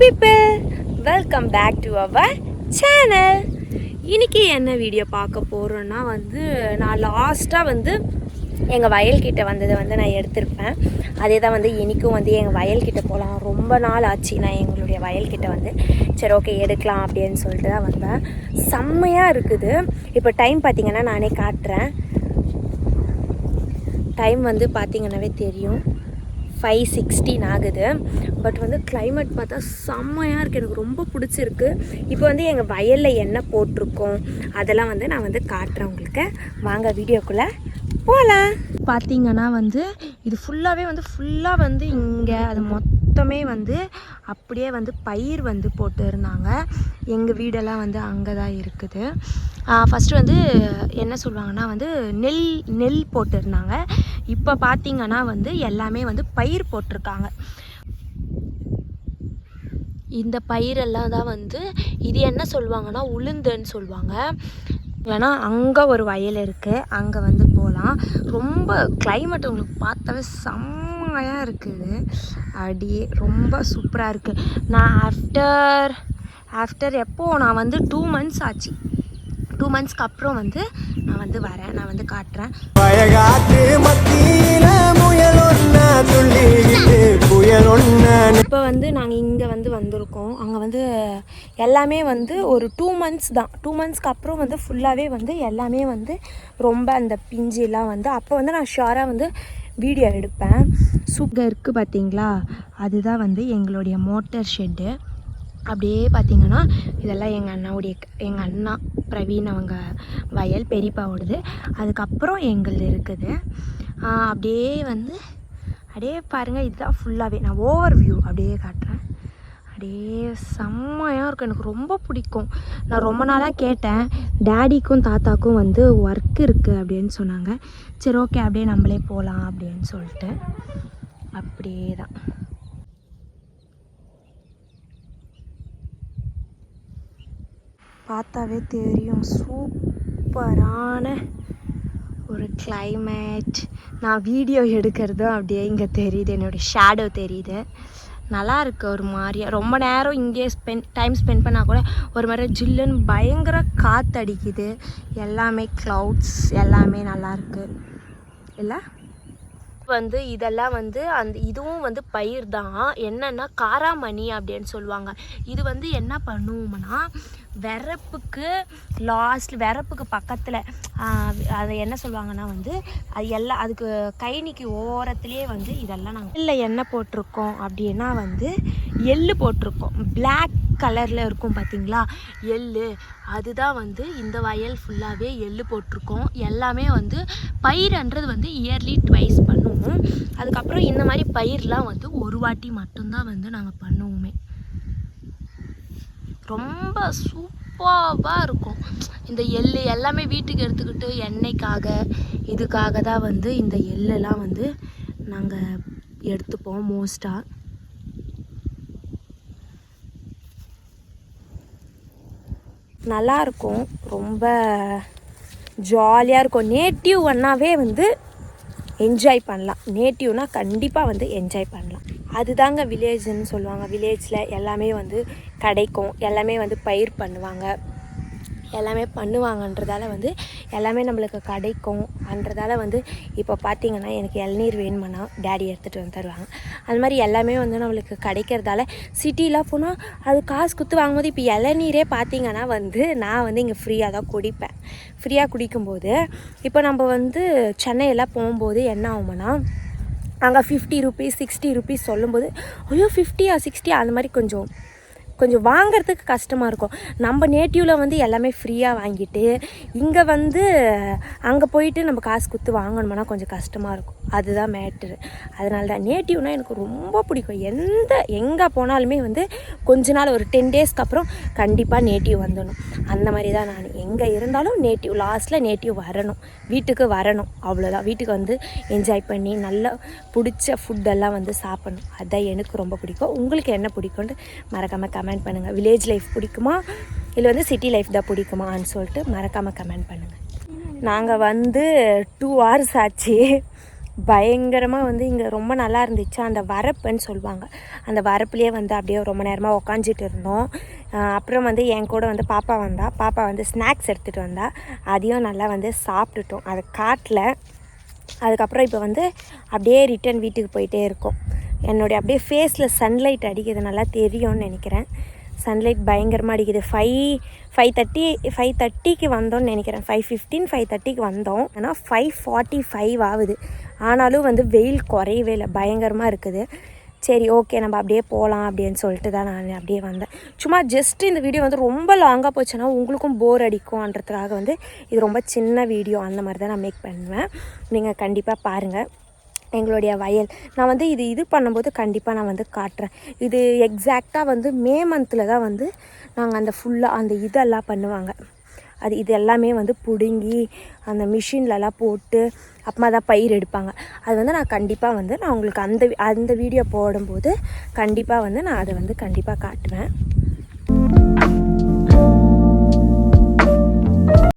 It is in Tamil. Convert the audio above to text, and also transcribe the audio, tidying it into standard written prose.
people, welcome back to our channel. இன்னைக்கு என்ன வீடியோ பார்க்க போகிறோன்னா நான் லாஸ்ட்டாக எங்கள் வயல்கிட்ட வந்ததை நான் எடுத்திருப்பேன். அதே தான் இன்றைக்கும் எங்கள் வயல்கிட்ட போகலாம். ரொம்ப நாள் ஆச்சு நான் எங்களுடைய வயல்கிட்ட சரி ஓகே எடுக்கலாம் அப்படின்னு சொல்லிட்டு தான் வந்தேன். செம்மையாக இருக்குது. இப்போ டைம் பார்த்திங்கன்னா நானே காட்டுறேன். டைம் பார்த்திங்கன்னாவே தெரியும் 5:16 ஆகுது. பட் கிளைமேட் பார்த்தா செம்மையாக இருக்குது. எனக்கு ரொம்ப பிடிச்சிருக்கு. இப்போ எங்கள் வயலில் என்ன போட்டிருக்கோம் அதெல்லாம் நான் காட்டுறேன் உங்களுக்கு. வாங்க வீடியோக்குள்ளே போகலாம். பார்த்திங்கன்னா இது ஃபுல்லாகவே ஃபுல்லாக இங்கே அது மொத்தமே அப்படியே பயிர் போட்டு இருந்தாங்க. எங்கள் வீடெல்லாம் அங்கே தான் இருக்குது. ஃபஸ்ட்டு என்ன சொல்லுவாங்கன்னா நெல் போட்டு இருந்தாங்க. இப்போ பார்த்திங்கன்னா எல்லாமே பயிர் போட்டிருக்காங்க. இந்த பயிரெல்லாம் தான் இது என்ன சொல்லுவாங்கன்னா உளுந்துன்னு சொல்லுவாங்க. இல்லைனா அங்கே ஒரு வயல் இருக்குது, அங்கே போகலாம். ரொம்ப கிளைமேட் உங்களுக்கு பார்த்தாவே செம்மையாக இருக்குது. அப்படியே ரொம்ப சூப்பராக இருக்குது. நான் ஆஃப்டர் எப்போது நான் 2 months ஆச்சு. 2 monthsக்கு அப்புறம் நான் வரேன். நான் காட்டுறேன். இப்போ நாங்கள் இங்கே வந்திருக்கோம். அங்கே எல்லாமே ஒரு 2 months தான். 2 monthsக்கு அப்புறம் ஃபுல்லாகவே எல்லாமே ரொம்ப அந்த பிஞ்சுலாம் அப்போ நான் ஷுவராக வீடியோ எடுப்பேன். சூப்பராக இருக்குது பார்த்தீங்களா? அதுதான் எங்களுடைய மோட்டர் ஷெட்டு. அப்படியே பார்த்திங்கன்னா இதெல்லாம் எங்கள் அண்ணா பிரவீன் அவங்க வயல் பெரியப்பாவோடது. அதுக்கப்புறம் எங்களுது இருக்குது. அப்படியே அப்படியே பாருங்கள். இதுதான் ஃபுல்லாகவே நான் ஓவர் வியூ அப்படியே காட்டுறேன். அப்படியே செம்மையாக இருக்கும். எனக்கு ரொம்ப பிடிக்கும். நான் ரொம்ப நாளாக கேட்டேன். டேடிக்கும் தாத்தாக்கும் ஒர்க் இருக்குது அப்படின்னு சொன்னாங்க. சரி ஓகே அப்படியே நம்மளே போகலாம் அப்படின்னு சொல்லிட்டு அப்படியே தான். பார்த்தாவே தெரியும் சூப்பரான ஒரு கிளைமேட். நான் வீடியோ எடுக்கிறதும் அப்படியே இங்கே தெரியுது. என்னுடைய ஷேடோ தெரியுது. நல்லா இருக்குது. ஒரு மாதிரியா ரொம்ப நேரம் இங்கே டைம் ஸ்பெண்ட் பண்ணால் கூட ஒரு மாதிரி ஜில்லுன்னு பயங்கர காற்றடிக்குது. எல்லாமே க்ளவுட்ஸ் எல்லாமே நல்லாயிருக்கு இல்லை? இதெல்லாம் அந்த இதுவும் பயிர் தான். என்னென்னா காராமணி அப்படின்னு சொல்லுவாங்க. இது என்ன பண்ணுவோம்னா விறப்புக்கு பக்கத்தில் அதை என்ன சொல்லுவாங்கன்னா அது எல்லாம் அதுக்கு கைனிக்கு ஓரத்துலேயே இதெல்லாம் நாங்கள் இல்லை என்ன போட்டிருக்கோம் அப்படின்னா எள்ளு போட்டிருக்கோம். பிளாக் கலரில் இருக்கும் பார்த்திங்களா எள்ளு. அதுதான் இந்த வயல் ஃபுல்லாகவே எள்ளு போட்டிருக்கோம். எல்லாமே பயிர்ன்றது இயர்லி ட்வைஸ் பண்ணுவோம். அதுக்கப்புறம் இந்த மாதிரி பயிர்லாம் ஒரு வாட்டி மட்டும்தான் நாங்கள் பண்ணுவோமே. ரொம்ப சூப்பராக இருக்கும். இந்த எள்ளு எல்லாமே வீட்டுக்கு எடுத்துக்கிட்டு எண்ணெய்க்காக இதுக்காக தான் இந்த எள்ளெல்லாம் நாங்கள் எடுத்துப்போம் மோஸ்ட்டாக. நல்லாயிருக்கும். ரொம்ப ஜாலியாக இருக்கும். நேட்டிவ் ஒன்றாவே என்ஜாய் பண்ணலாம். நேட்டிவ்னால் கண்டிப்பாக என்ஜாய் பண்ணலாம். அதுதாங்க வில்லேஜ்னு சொல்லுவாங்க. வில்லேஜில் எல்லாமே கிடைக்கும். எல்லாமே பயிர் பண்ணுவாங்க. எல்லாமே பண்ணுவாங்கன்றதால எல்லாமே நம்மளுக்கு கிடைக்கும்ன்றதால இப்போ பார்த்திங்கன்னா எனக்கு இளநீர் வேணுமானா டேடி எடுத்துகிட்டு தருவாங்க. அது மாதிரி எல்லாமே நம்மளுக்கு கிடைக்கிறதால சிட்டிலாம் போனால் அது காசு கொடுத்து வாங்கும்போது இப்போ இளநீரே பார்த்திங்கன்னா நான் இங்கே ஃப்ரீயாக தான் குடிப்பேன். ஃப்ரீயாக குடிக்கும்போது இப்போ நம்ம சென்னையெல்லாம் போகும்போது என்ன ஆகும்னா அங்கே 50 rupees 60 rupees சொல்லும்போது ஐயோ 50 60 அந்த மாதிரி கொஞ்சம் வாங்கிறதுக்கு கஷ்டமாக இருக்கும். நம்ம நேட்டிவில் எல்லாமே ஃப்ரீயாக வாங்கிட்டு இங்கே அங்கே போயிட்டு நம்ம காசு கொடுத்து வாங்கணும்னா கொஞ்சம் கஷ்டமாக இருக்கும். அதுதான் மேட்ரு. அதனால தான் நேட்டிவ்னால் எனக்கு ரொம்ப பிடிக்கும். எங்கே போனாலுமே கொஞ்ச நாள் ஒரு 10 daysக்கு அப்புறம் கண்டிப்பாக நேட்டிவ் வந்துடணும். அந்த மாதிரி தான் நான் எங்கே இருந்தாலும் நேட்டிவ் லாஸ்ட்டில் நேட்டிவ் வரணும், வீட்டுக்கு வரணும். அவ்வளோதான். வீட்டுக்கு என்ஜாய் பண்ணி நல்லா பிடிச்ச ஃபுட்டெல்லாம் சாப்பிடணும். அதுதான் எனக்கு ரொம்ப பிடிக்கும். உங்களுக்கு என்ன பிடிக்கும்னு மறக்காமல் கமெண்ட் பண்ணுங்கள். வில்லேஜ் லைஃப் பிடிக்குமா இல்லை சிட்டி லைஃப் தான் பிடிக்குமான்னு சொல்லிட்டு மறக்காமல் கமெண்ட் பண்ணுங்கள். நாங்கள் 2 hours ஆச்சு. பயங்கரமாக வந்து இங்கே ரொம்ப நல்லா இருந்துச்சு. அந்த வரப்புன்னு சொல்லுவாங்க, அந்த வரப்புலேயே வந்து அப்படியே ரொம்ப நேரமாக உக்காஞ்சிட்டு இருந்தோம். அப்புறம் வந்து என் கூட வந்து பாப்பா வந்து ஸ்நாக்ஸ் எடுத்துகிட்டு வந்தா, அதையும் நல்லா வந்து சாப்பிட்டுட்டோம். அதை காட்டில். அதுக்கப்புறம் இப்போ வந்து அப்படியே ரிட்டன் வீட்டுக்கு போயிட்டே இருக்கோம். என்னுடைய அப்படியே ஃபேஸில் சன்லைட் அடிக்கிறது நல்லா தெரியும்னு நினைக்கிறேன். சன்லைட் பயங்கரமாக அடிக்குது. 5:30க்கு வந்தோம்னு நினைக்கிறேன். 5:15 5:30க்கு வந்தோம். ஆனால் 5:45 ஆகுது. ஆனாலும் வந்து வெயில் குறையவே இல்லை, பயங்கரமாக இருக்குது. சரி ஓகே நம்ம அப்படியே போகலாம் அப்படின்னு சொல்லிட்டு தான் நான் அப்படியே வந்தேன். சும்மா ஜஸ்ட்டு இந்த வீடியோ வந்து ரொம்ப லாங்காக போச்சுன்னா உங்களுக்கும் போர் அடிக்கும்ன்றதுக்காக வந்து இது ரொம்ப சின்ன வீடியோ அந்த மாதிரி தான் நான் மேக் பண்ணுவேன். நீங்கள் கண்டிப்பாக பாருங்கள் எங்களுடைய வயல். நான் வந்து இது பண்ணும்போது கண்டிப்பாக நான் வந்து காட்டுறேன். இது எக்ஸாக்டாக வந்து மே மந்தில் தான் வந்து நாங்கள் அந்த ஃபுல்லாக அந்த இதெல்லாம் பண்ணுவாங்க. இது எல்லாமே வந்து பிடுங்கி அந்த மிஷின்லலாம் போட்டு அப்புறமா தான் பயிர் எடுப்பாங்க. அது வந்து நான் கண்டிப்பாக வந்து நான் உங்களுக்கு அந்த வீடியோ போடும்போது கண்டிப்பாக வந்து நான் அதை வந்து கண்டிப்பாக காட்டுவேன்.